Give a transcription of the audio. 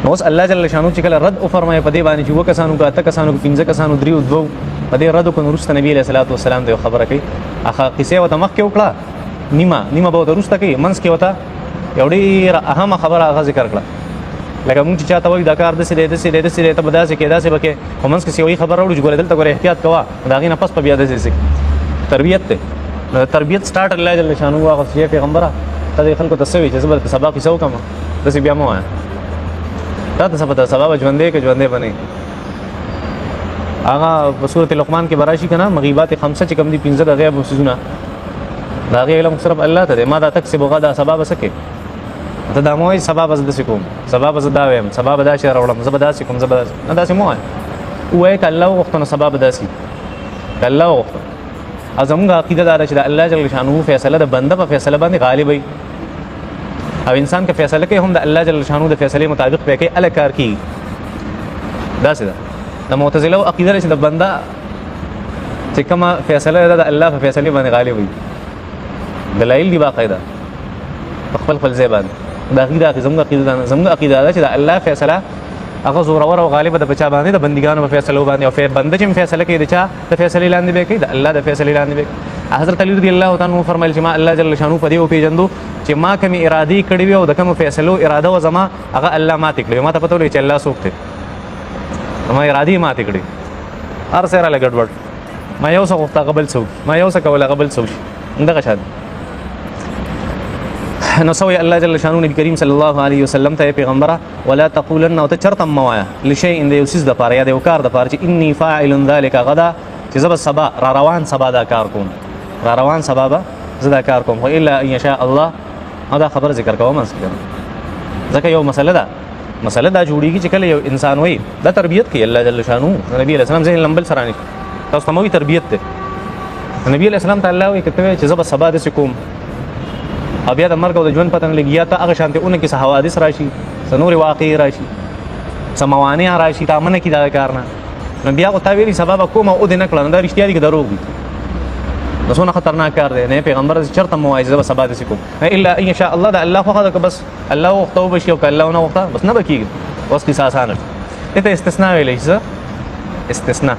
نو اوس الله جل شانو چې کله رد او فرمایي په دې باندې چې وکسانو کا تکسانو پنځه کسانو دریو دوه په دې رد کو نورست نبی علیہ الصلوۃ والسلام د خبره کوي اخا قصه وته مخ کې وکړه نیمه به درسته کوي منس کې وته یوډي اهم خبره هغه ذکر کړه لکه مونږ چې چاته وایي دا کار د سې ته بداسه کې داسې بکې همنس کې سی خبره وړو ګورې دلته ګورې احتیاط کوا دا غینه پس په بیا د سې تربیت ته تربیت سٹارټ الله جل شانو هغه چې پیغمبره ته خلکو ته سوي چې زبر سبا کې سو کما د سې بیا مو تا ته سبا سبا ژوندې کې ژوندې بنې هغه په سورۃ لقمان کې براشي کنه مغیبات خمسه چې کم دي 15 د غیب وسونه دا غي علم صرف الله ته ما دا تکسب غدا سبب سکے ته دا موي سبب زده سکوم سبب زدا ويم سبب دا شي راولم زبدا سکوم زبدا نه دا سي مو وای ک الله وختنه سبب داسي الله وخت ازمغه عقیده دار چې الله جل شانو فیصله د بنده په فیصله باندې غالب وي او انسان که فیصله کوي هم د الله جل شانو د فیصله مطابق به کوي ال کار کوي دا څه ده د معتزله او عقیده چې د بنده چې کومه فیصله ده د الله په فیصله باندې غالب وي دلایل دی باقاعده خپل زبان دا غیره زموږ عقیده ده چې د الله فیصله هغه زور او غالب د بچا باندې د بندګانو په فیصله باندې او بنده چې فیصله کوي د چا د فیصله لاندې به کوي د الله د فیصله لاندې به حضرت علی رضی الله تعالی عنہ فرمایل چې ما الله جل شانو په دې او پیجندو چې ما کوم ارادي کړی وي او د کوم فیصلو اراده و زما هغه الله ما تکړي ما ته پته ولې چې الله سوکته ما ارادي ما تکړي هر سره لګډ ما یو څه غوښته قبل څو ما یو څه کوله قبل څو دغه شاد نو سوي الله جل شانو نبی کریم صلی الله علیه وسلم ته پیغمبره ولا تقولن او ته چرته موایا لشیء ان یوسز د پاره یا د کار د پاره چې انی فاعل ذلک غدا چې زب سبا را روان سبا دا کار کوم را روان سبا به زدا کار کوم خو الا ان شاء الله دا خبر ذکر کوم مسله ځکه یو مسله دا جوړیږي چې کله یو انسان وي دا تربیت کوي الله جل شانو نبی علیہ السلام ذهن لمبل سرانی تاسو ته مو تربیت ته نبی علیہ السلام تعالی وي کته چې زب سبا د کوم او بیا د مرګ او د ژوند پتن لګیا ته هغه شانته اون کې څه حوادث راشي سنور واقع راشي سموانه راشي تامنه کې دا کار نه بیا او تا ویلي سبب کوم او د نکړه دا رښتیا دي دروغ دي دا څونه خطرناک کار دی نه پیغمبر چرته موعظه به سبا دې کوم الا ان شاء الله دا الله خو دا بس الله وختو بشي او الله نه وخته بس نه بکیږي اوس قصاص نه ته استثناء ویلې څه استثناء